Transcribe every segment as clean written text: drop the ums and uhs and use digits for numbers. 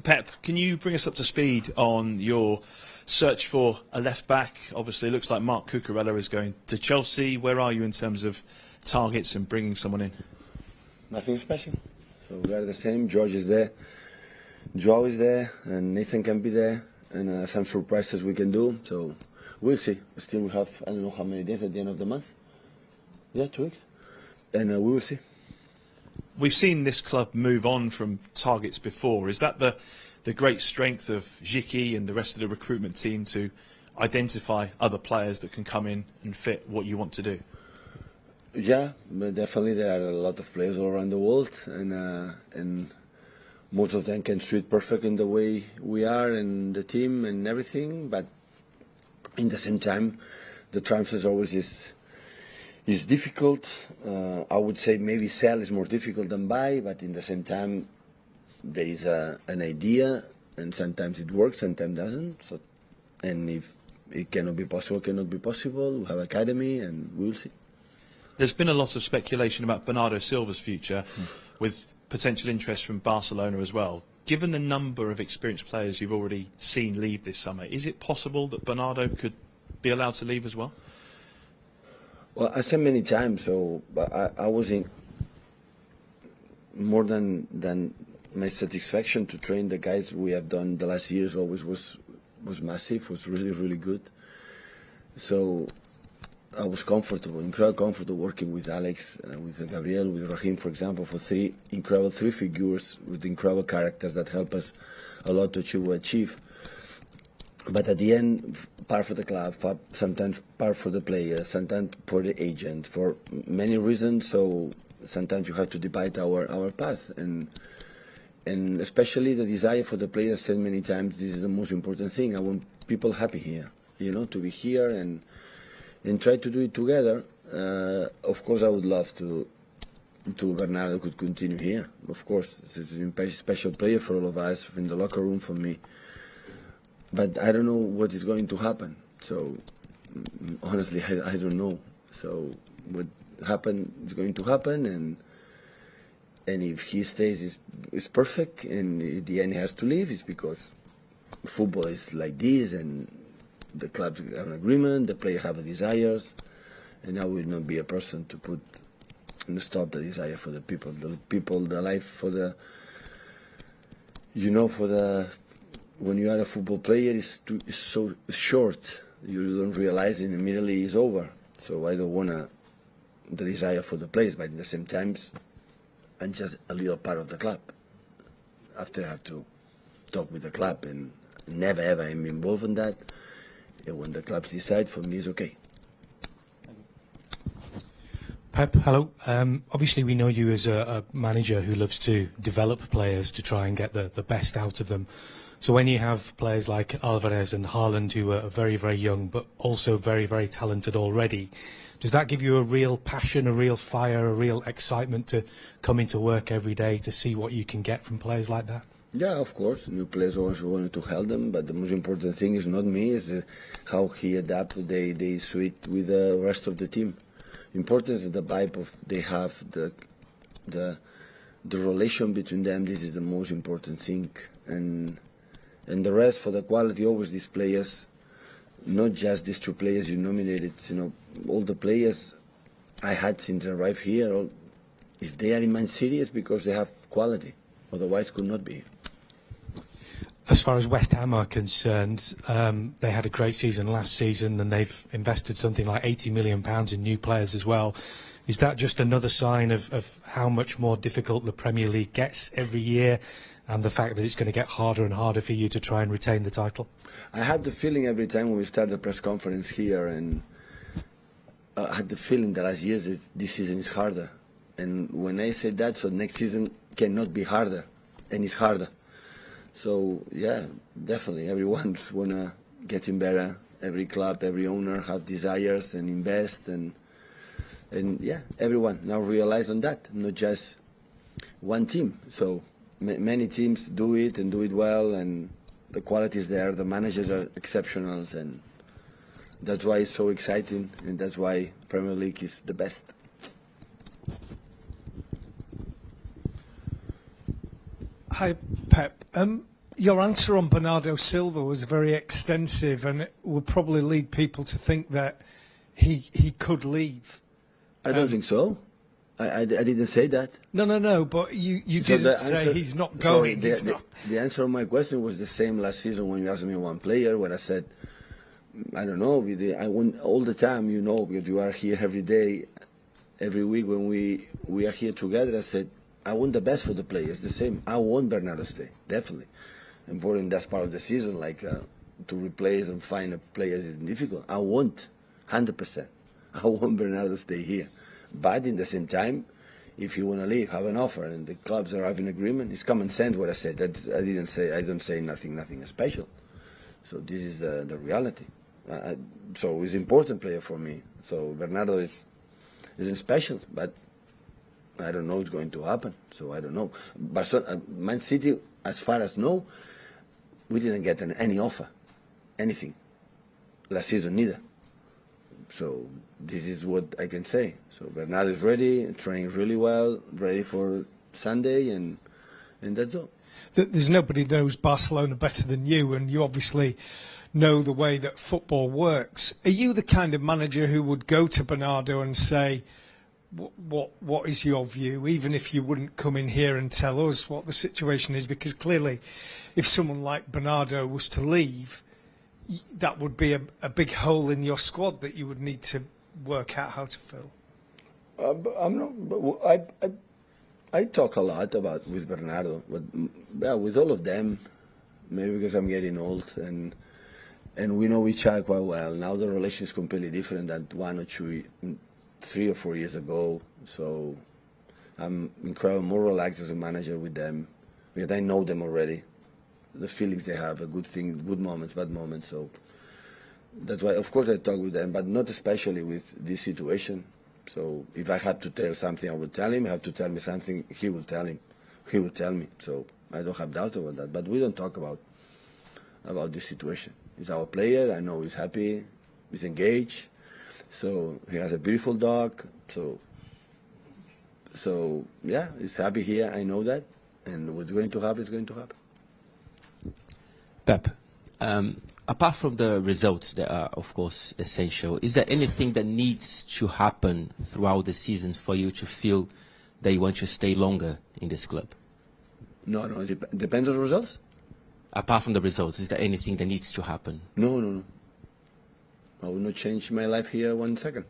Pep, can you bring us up to speed on your search for a left-back? Obviously, it looks like Marc Cucurella is going to Chelsea. Where are you in terms of targets and bringing someone in? Nothing special. So we are the same. George is there, Joe is there, and Nathan can be there, and some surprises we can do. So we'll see. Still, we have, I don't know how many days at the end of the month. Yeah, 2 weeks. And we will see. We've seen this club move on from targets before. Is that the great strength of Zhiki and the rest of the recruitment team to identify other players that can come in and fit what you want to do? Yeah, but definitely there are a lot of players all around the world, and most of them can suit perfect in the way we are and the team and everything. But in the same time, the transfers always is difficult. I would say maybe sell is more difficult than buy, but in the same time, there is an idea, and sometimes it works, sometimes doesn't. So, and if it cannot be possible, it cannot be possible. We have academy, and we'll see. There's been a lot of speculation about Bernardo Silva's future, with potential interest from Barcelona as well. Given the number of experienced players you've already seen leave this summer, is it possible that Bernardo could be allowed to leave as well? Well, I said many times, so I was in more than my satisfaction to train the guys we have done the last years. Always was massive, was really good. So I was comfortable, incredibly comfortable working with Alex, with Gabriel, with Raheem, for example, for three figures with incredible characters that help us a lot to achieve. But at the end, part for the club, sometimes part for the players, sometimes for the agent, for many reasons. So sometimes you have to divide our path, and especially the desire for the players. Said many times, this is the most important thing. I want people happy here, to be here and try to do it together. Of course, I would love to Bernardo could continue here. Of course, he's a special player for all of us in the locker room, for me. But I don't know what is going to happen. So honestly, I don't know. So what happened is going to happen, and if he stays, is perfect. And at the end, he has to leave. It's because football is like this, and the clubs have an agreement, the players have desires, and I will not be a person to put and stop the desire for the people, the life for the, for the. When you are a football player, it's so short. You don't realize it, immediately it's over. So I don't want the desire for the players, but at the same time, I'm just a little part of the club. After I have to talk with the club, and never ever I'm involved in that. And when the clubs decide, for me, it's okay. Pep, hello. Obviously, we know you as a manager who loves to develop players to try and get the best out of them. So when you have players like Alvarez and Haaland, who are very, very young, but also very, very talented already, does that give you a real passion, a real fire, a real excitement to come into work every day to see what you can get from players like that? Yeah, of course. New players always wanted to help them, but the most important thing is not me, is how he adapts, they suit with the rest of the team. Important is the vibe of they have, the relation between them. This is the most important thing, and the rest for the quality. Always these players, not just these two players you nominated. All the players I had since I arrived here. If they are in Man City, it's because they have quality. Otherwise, could not be. As far as West Ham are concerned, they had a great season last season, and they've invested something like £80 million in new players as well. Is that just another sign of how much more difficult the Premier League gets every year, and the fact that it's going to get harder and harder for you to try and retain the title? I had the feeling every time when we start the press conference here, and I had the feeling the last years that this season is harder. And when I say that, so next season cannot be harder, and it's harder. So yeah, definitely everyone's wanna getting better. Every club, every owner have desires and invest, and yeah, everyone now realize on that, not just one team. So many teams do it and do it well, and the quality is there. The managers are exceptional, and that's why it's so exciting, and that's why Premier League is the best. Hi, Pep. Your answer on Bernardo Silva was very extensive, and it would probably lead people to think that he could leave. I don't think so. I didn't say that. No, but you So didn't say he's not going. The answer on my question was the same last season when you asked me one player, when I said, I don't know, I want all the time, you know, because you are here every day, every week when we are here together. I said, I want the best for the players, the same. I want Bernardo to stay, definitely. Important, that's part of the season, like to replace and find a player is difficult. I want 100%. I want Bernardo to stay here. But in the same time, if you want to leave, have an offer, and the clubs are having agreement, it's common sense what I said. I don't say nothing special. So this is the reality. So he's an important player for me. So Bernardo isn't special, but I don't know what's going to happen. So I don't know. Man City, as far as I know, we didn't get any offer, anything, last season neither. So this is what I can say. So Bernardo is ready, training really well, ready for Sunday, and that's all. There's nobody knows Barcelona better than you, and you obviously know the way that football works. Are you the kind of manager who would go to Bernardo and say, what is your view, even if you wouldn't come in here and tell us what the situation is? Because clearly, if someone like Bernardo was to leave, that would be a big hole in your squad that you would need to work out how to fill. I talk a lot with Bernardo, but with all of them, maybe because I'm getting old and we know each other quite well. Now the relation is completely different than 3 or 4 years ago. So I'm incredibly more relaxed as a manager with them because I know them already. The feelings they have, good moments, bad moments. So that's why, of course, I talk with them, but not especially with this situation. So if I have to tell something, I will tell him. If I have to tell me something, he will tell him. He will tell me. So I don't have doubt about that. But we don't talk about this situation. He's our player. I know he's happy. He's engaged. So he has a beautiful dog. So yeah, he's happy here. I know that. And what's going to happen is going to happen. Pep, apart from the results that are, of course, essential, is there anything that needs to happen throughout the season for you to feel that you want to stay longer in this club? No, it depends on the results. Apart from the results, is there anything that needs to happen? No. I will not change my life here 1 second.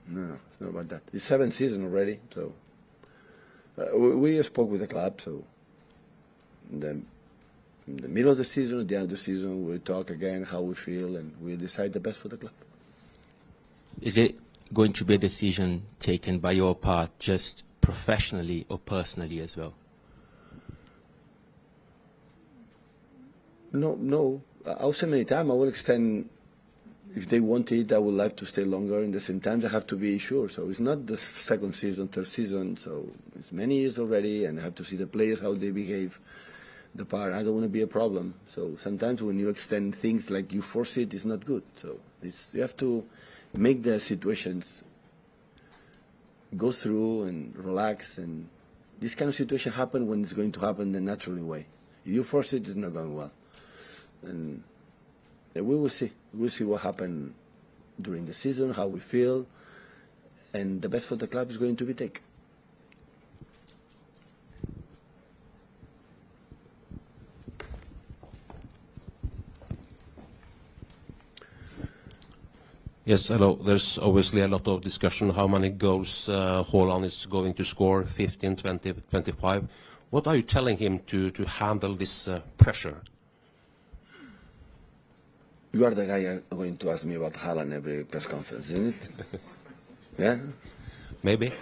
No, it's not about that. It's 7th season already, so we spoke with the club, so then in the middle of the season, at the end of the season, we'll talk again how we feel, and we'll decide the best for the club. Is it going to be a decision taken by your part, just professionally or personally as well? No. I'll say many times, I will extend, if they want it, I would like to stay longer. In the same time, I have to be sure. So it's not the 2nd season, 3rd season, so it's many years already, and I have to see the players, how they behave. The part, I don't want to be a problem. So sometimes when you extend things like you force it, it's not good. So you have to make the situations go through and relax. And this kind of situation happen when it's going to happen the natural way. If you force it, it's not going well. And we will see. We'll see what happens during the season, how we feel. And the best for the club is going to be taken. Yes, hello. There's obviously a lot of discussion how many goals HAALAND is going to score, 15, 20, 25. What are you telling him to handle this pressure? You are the guy going to ask me about HAALAND every press conference, isn't it? Yeah? Maybe.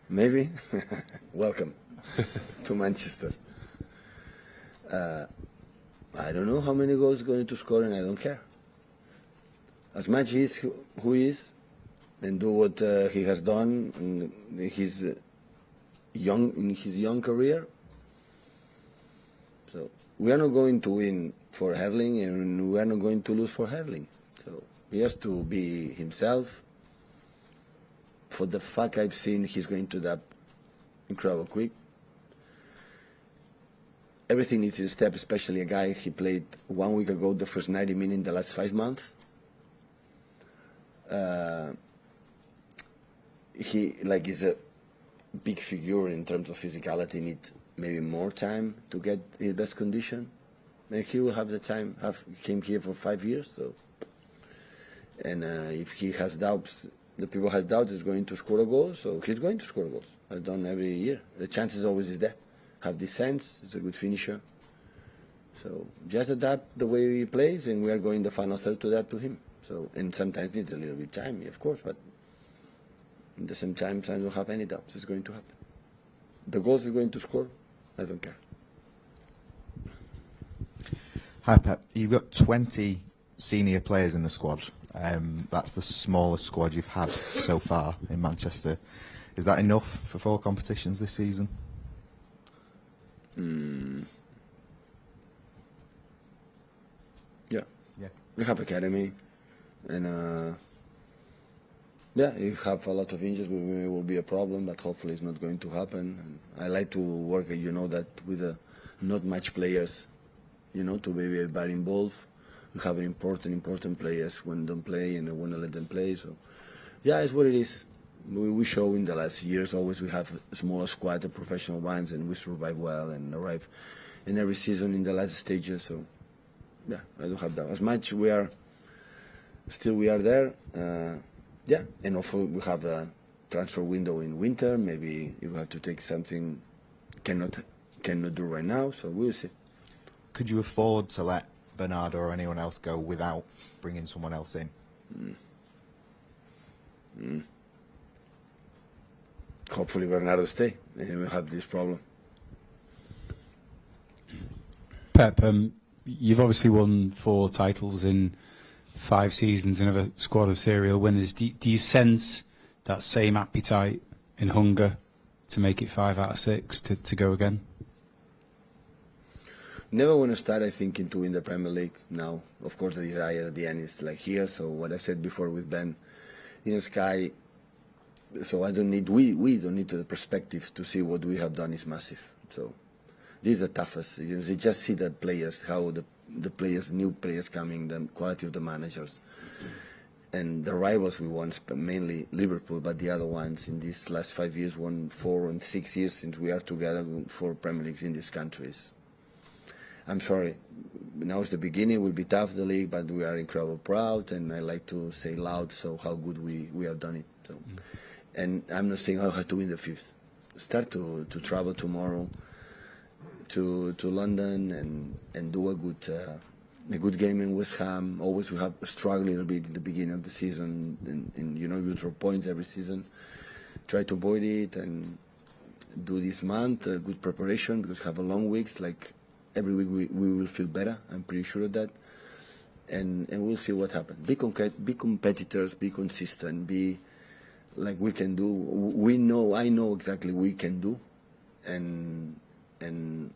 Maybe? Welcome to Manchester. I don't know how many goals he's going to score, and I don't care. As much as who he is, and do what he has done in his young career. So we are not going to win for Herling, and we are not going to lose for Herling. So he has to be himself. For the fact I've seen, he's going to adapt incredibly quick. everything needs a step, especially a guy, he played 1 week ago the first 90 minutes in the last 5 months. He is a big figure in terms of physicality, needs maybe more time to get his best condition. And he will have the time, came here for 5 years, so. And if he has doubts, the people have doubts he's going to score a goal, so he's going to score goals. Has done every year. The chances always is there. Have this sense, he's a good finisher. So just adapt the way he plays, and we are going the final third to adapt to him. So, and sometimes it needs a little bit time, of course, but at the same time, I don't have any doubts it's going to happen. The goals he's going to score, I don't care. Hi Pep, you've got 20 senior players in the squad. That's the smallest squad you've had so far in Manchester. Is that enough for 4 competitions this season? Yeah. Yeah. We have academy, and yeah, if have a lot of injuries, it will be a problem, but hopefully it's not going to happen. And I like to work, that with not much players, to be very involved. We have important players when don't play, and I want to let them play. So, yeah, it's what it is. We show in the last years always we have a smaller squad, the professional ones, and we survive well and arrive in every season in the last stages. So, yeah, I don't have that. As much we are there. Yeah, and also we have a transfer window in winter. Maybe if we have to take something, cannot do right now. So we'll see. Could you afford to let Bernardo or anyone else go without bringing someone else in? Hopefully Bernardo stay, and we have this problem. Pep, you've obviously won 4 titles in 5 seasons and have a squad of serial winners. Do you sense that same appetite and hunger to make it 5 out of 6 to go again? Never want to start, I think, into win the Premier League now. Of course, the desire at the end is like here. So what I said before with Ben, Sky. So we don't need the perspective to see what we have done is massive. So this is the toughest. You just see the players, how the players, new players coming, the quality of the managers, and the rivals we won, mainly Liverpool, but the other ones in these last 5 years won 4 and 6 years since we are together, 4 Premier Leagues in these countries. I'm sorry. Now it's the beginning. It will be tough, the league, but we are incredibly proud, and I like to say loud so how good we have done it. So, and I'm not saying how to win the 5th. Start to travel tomorrow to London and do a good game in West Ham. Always we have struggled a little bit in the beginning of the season, and you draw points every season. Try to avoid it and do this month good preparation, because we have a long weeks. Like every week we will feel better. I'm pretty sure of that, and we'll see what happens. Be competitors. Be consistent. Be like we can do. I know exactly we can do, and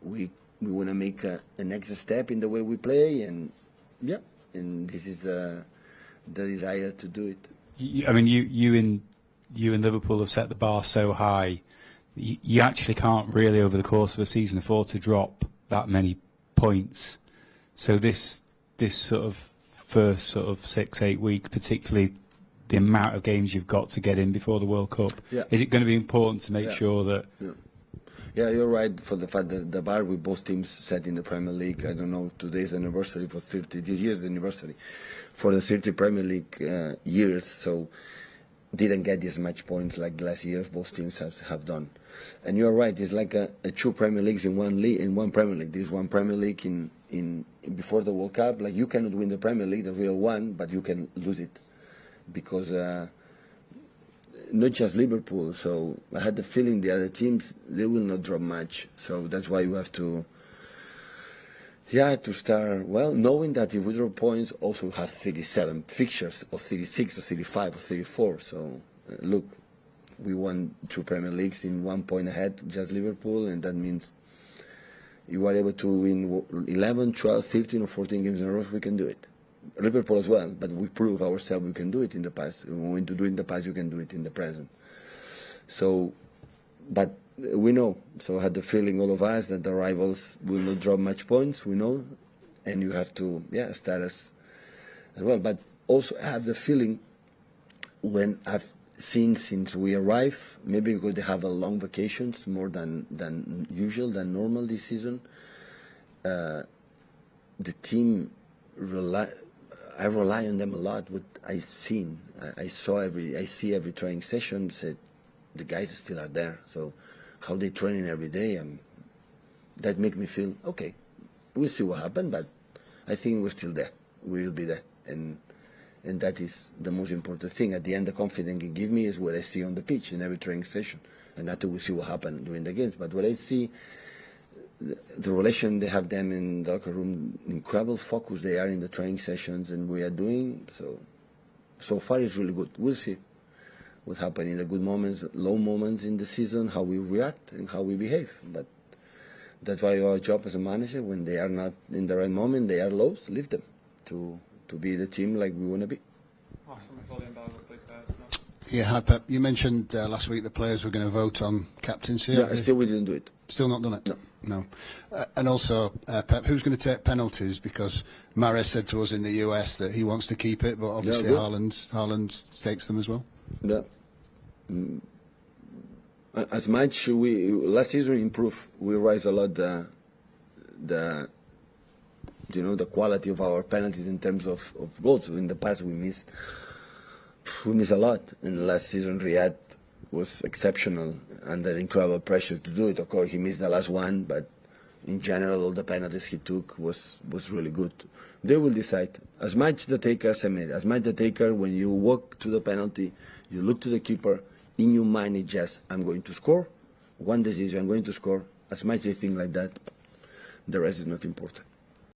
we want to make a next step in the way we play, and yeah, and this is the desire to do it. You and Liverpool have set the bar so high, you actually can't really over the course of a season afford to drop that many points. So this sort of first 6-8 weeks, particularly the amount of games you've got to get in before the World Cup, is it going to be important to make sure that? Yeah, you're right for the fact that the bar with both teams set in the Premier League. I don't know, today's anniversary for 30. This year's the anniversary for the 30 Premier League years. So didn't get as much points like last year. Both teams have done. And you're right. It's like a 2 Premier Leagues in one league, in one Premier League. There's one Premier League in before the World Cup. Like you cannot win the Premier League, the real one, but you can lose it because. Not just Liverpool, so I had the feeling the other teams, they will not drop much. So that's why you have to start, well, knowing that if we drop points, also have 37 fixtures, or 36, or 35, or 34. So, look, we won 2 Premier Leagues in 1 point ahead, just Liverpool, and that means you are able to win 11, 12, 13, or 14 games in a row, we can do it. Liverpool as well, but we prove ourselves we can do it in the past. When to do it in the past, you can do it in the present. So, but we know. So I had the feeling, all of us, that the rivals will not drop much points. We know, and you have to, start as well. But also I have the feeling, when I've seen since we arrived, maybe because they have a long vacations more than usual, than normal this season, the team I rely on them a lot. What I've seen, I see every training session. Said the guys still are there. So how they train every day, that make me feel okay. We'll see what happens, but I think we're still there. We will be there, and that is the most important thing. At the end, the confidence it gives me is what I see on the pitch in every training session, and after we see what happens during the games. But what I see, the relation they have them in the locker room, incredible focus they are in the training sessions, and we are doing so far is really good. We'll see what happens in the good moments, low moments in the season, how we react and how we behave. But that's why our job as a manager, when they are not in the right moment, they are lows, leave them to be the team like we want to be. Yeah, hi Pep. You mentioned last week the players were going to vote on captaincy. Yeah, still we didn't do it. Still not done it? No. And also, Pep, who's going to take penalties? Because Mahrez said to us in the US that he wants to keep it, but obviously Haaland takes them as well. Yeah. As much last season improved, we raised a lot the quality of our penalties in terms of goals. In the past we missed a lot, and last season Riyad was exceptional under incredible pressure to do it. Of course he missed the last one, but in general all the penalties he took was really good. They will decide. As much the taker, when you walk to the penalty, you look to the keeper, in your mind it's just, I'm going to score. One decision, I'm going to score. As much they think like that, the rest is not important.